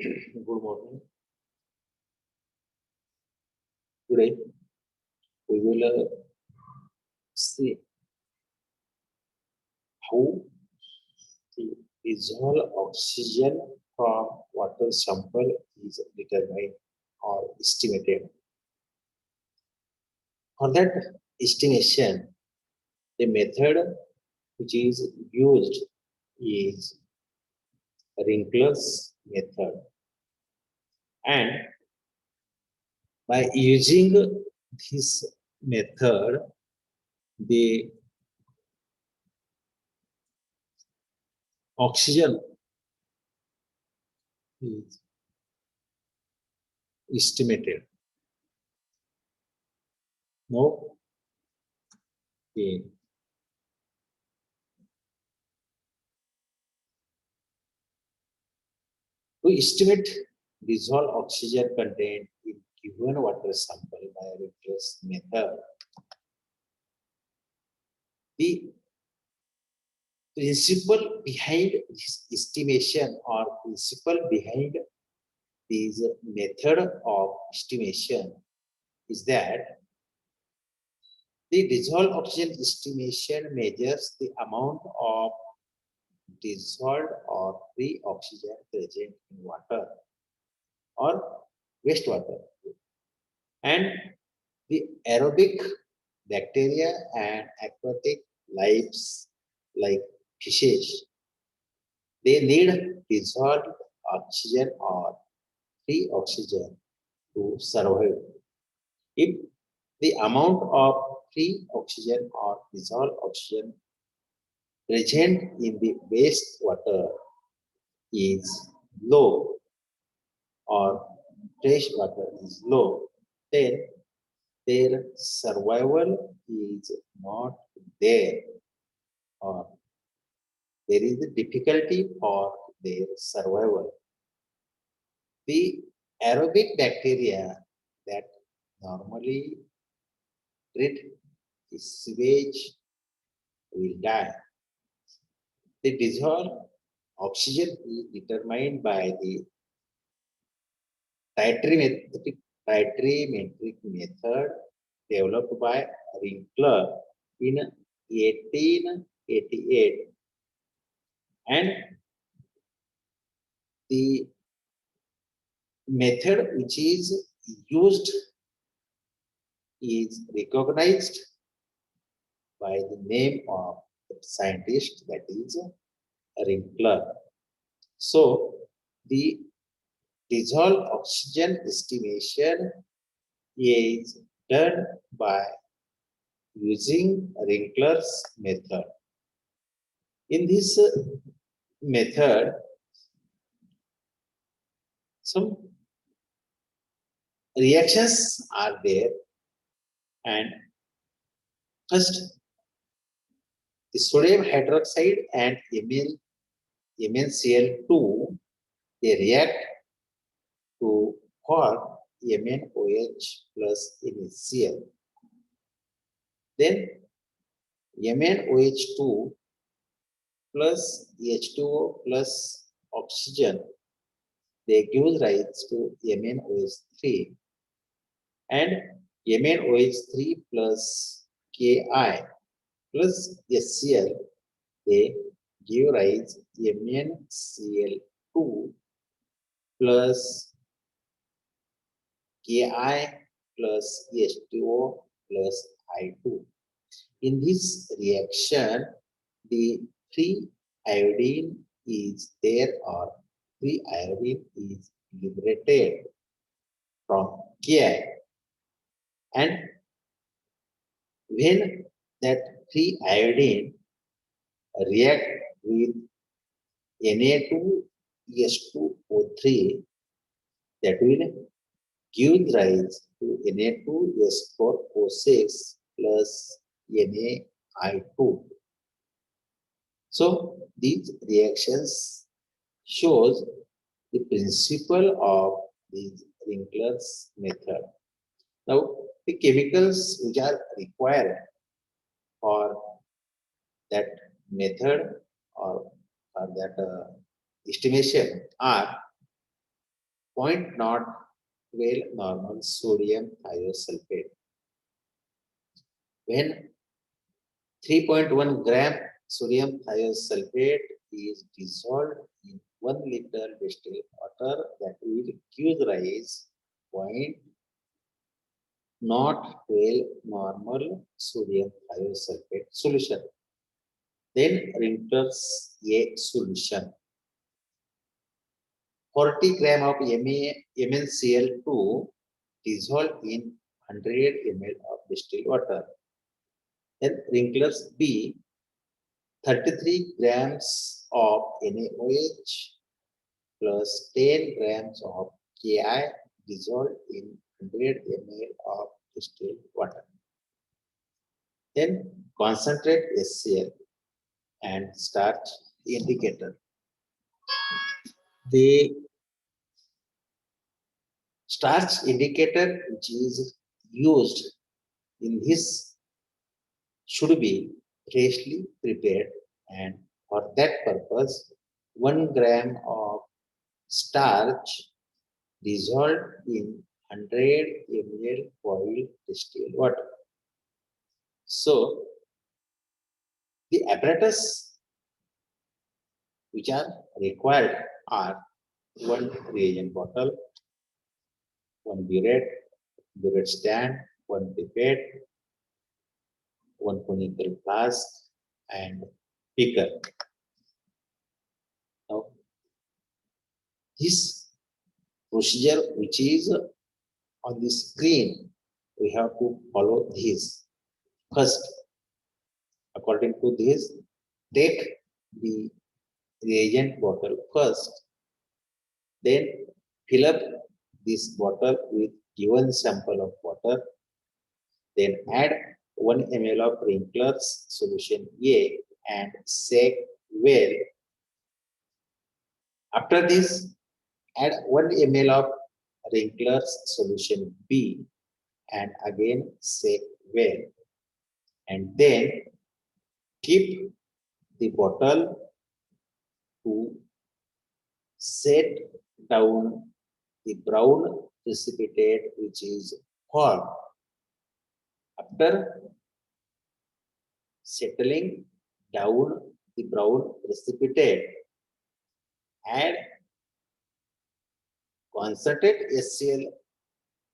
Good morning. Today we will see how the dissolved oxygen from water sample is determined or estimated. For that estimation, the method which is used is Wrinkler's method. And by using this method, the oxygen is estimated. Now, the to estimate dissolved oxygen content in given water sample by a Wrinkler's method, the principle behind this estimation or principle behind this method of estimation is that the dissolved oxygen estimation measures the amount of dissolved or free oxygen present in water or wastewater, and the aerobic bacteria and aquatic lives like fishes, they need dissolved oxygen or free oxygen to survive. If the amount of free oxygen or dissolved oxygen present in the wastewater is low or fresh water is low, then their survival is not there, or there is a difficulty for their survival. The aerobic bacteria that normally treat the sewage will die. The dissolved oxygen is determined by the titrimetric method developed by Winkler in 1888, and the method which is used is recognized by the name of the scientist, that is Winkler. So the dissolved oxygen estimation is done by using Winkler's method. In this method, some reactions are there, and first the sodium hydroxide and MnCl2, they react to form MnOH plus NaCl. Then MnOH2 plus H2O plus oxygen, they give rise to MnOH3, and MnOH3 plus Ki plus HCl, they give rise MnCl2 plus Ki plus H2O plus I2. In this reaction, the free iodine is there, or free iodine is liberated from Ki. And when that free iodine react with Na2S2O3, that will give rise to Na2S4O6 plus NaI2. So these reactions shows the principle of the Winkler's method. Now, the chemicals which are required for that method or that estimation are 0.12 normal sodium thiosulfate. When 3.1 gram sodium thiosulfate is dissolved in 1 liter distilled water, that will give rise 0.12 normal sodium thiosulfate solution. Then enters a solution. 40 gram of MnCl2 dissolved in 100 ml of distilled water. Then wrinklers B, 33 grams of NaOH plus 10 grams of Ki dissolved in 100 ml of distilled water. Then concentrate HCl and starch indicator. The starch indicator which is used in this should be freshly prepared, and for that purpose 1 gram of starch dissolved in 100 ml boiled distilled water. So the apparatus which are required are 1 reagent bottle, 1 burette stand, 1 pipette, 1 conical flask, and beaker. Now, this procedure which is on the screen, we have to follow this. First, according to this, take the reagent bottle first, then fill up this bottle with given sample of water, then add 1 ml of Wrinkler's solution A and shake well. After this, add 1 ml of Wrinkler's solution B and again shake well. And then keep the bottle to set down the brown precipitate which is formed. After settling down the brown precipitate, add concentrate HCl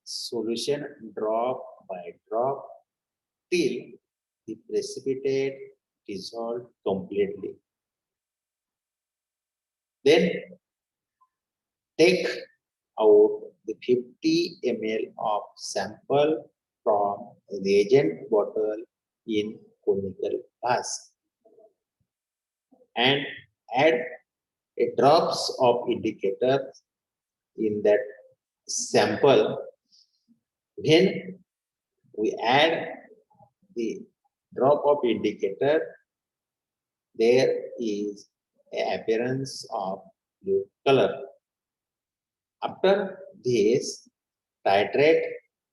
solution drop by drop till the precipitate dissolved completely. Then take out the 50 ml of sample from reagent bottle in conical flask and add a drops of indicator in that sample. When we add the drop of indicator, there is an appearance of blue color. After this, titrate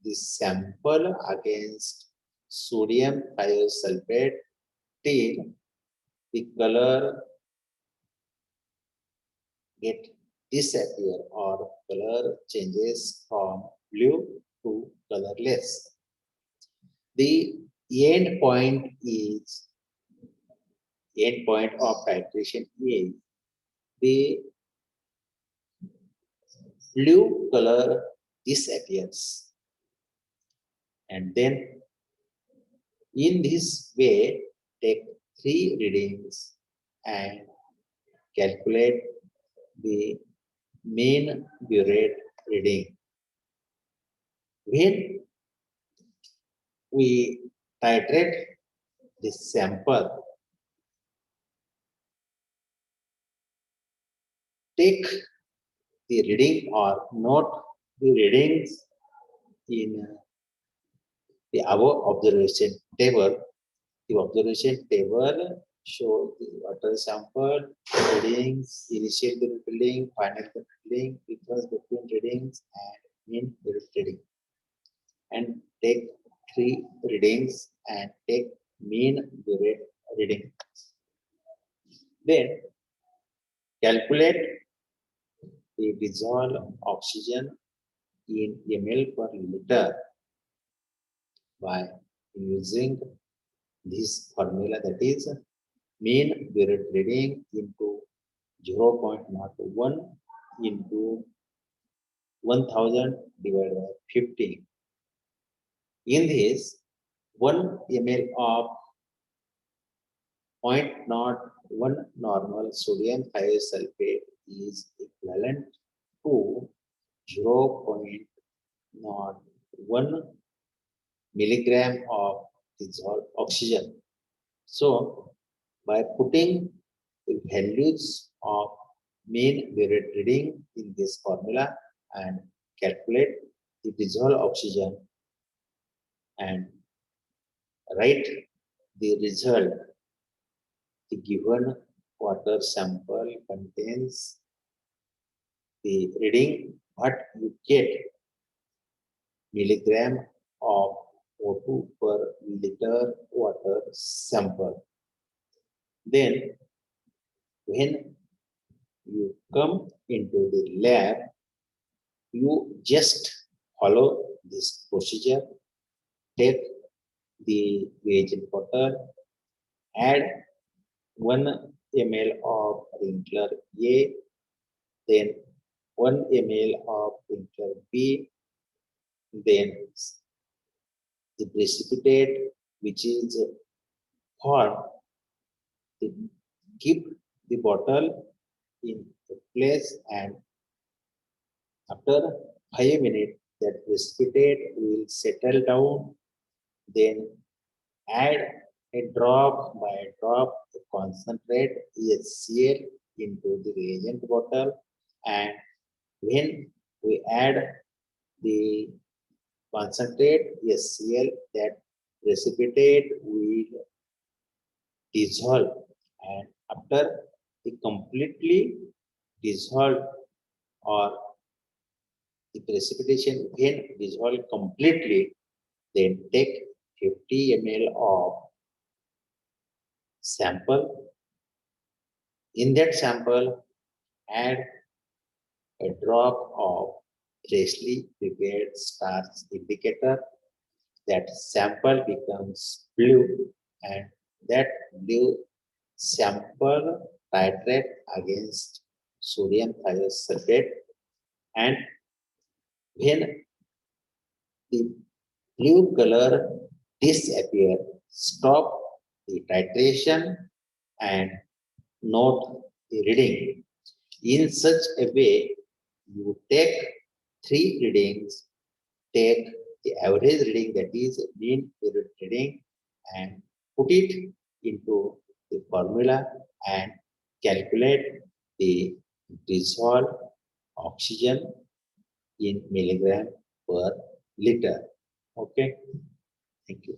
the sample against sodium thiosulfate till the color get disappear or color changes from blue to colorless. The end point of titration is the blue color disappears, and then in this way take 3 readings and calculate the mean burette reading. When we titrate the sample, take the reading or note the readings in the above observation table. The observation table shows the water sample readings, initial burette reading, final burette reading, difference between readings, and mean burette reading. And take 3 readings and take mean burette reading. Then calculate the dissolved oxygen in ml per liter by using this formula, that is mean period reading into 0.01 into 1000 divided by 50. In this, 1 ml of 0.01 normal sodium thiosulfate is equivalent to 0.01 milligram of dissolved oxygen. So, by putting the values of mean period reading in this formula and calculate the dissolved oxygen and write the result, the given water sample contains the reading what you get milligram of O2 per liter water sample. Then when you come into the lab, you just follow this procedure, take the reagent bottle, add 1 ml of Winkler A, then 1 ml of Winkler B, then the precipitate which is formed, keep the bottle in the place, and after 5 minutes that precipitate will settle down. Then add a drop by drop the concentrate HCl into the reagent bottle, and when we add the concentrate HCl, that precipitate will dissolve, and after the completely dissolved or the precipitation when dissolved completely, then take 50 ml of sample. In that sample, add a drop of freshly prepared starch indicator. That sample becomes blue, and that blue sample titrate against sodium thiosulfate, and when the blue color disappear, stop the titration and note the reading. In such a way, you take 3 readings, take the average reading, that is mean period reading, and put it into the formula and calculate the dissolved oxygen in milligram per liter. Okay, thank you.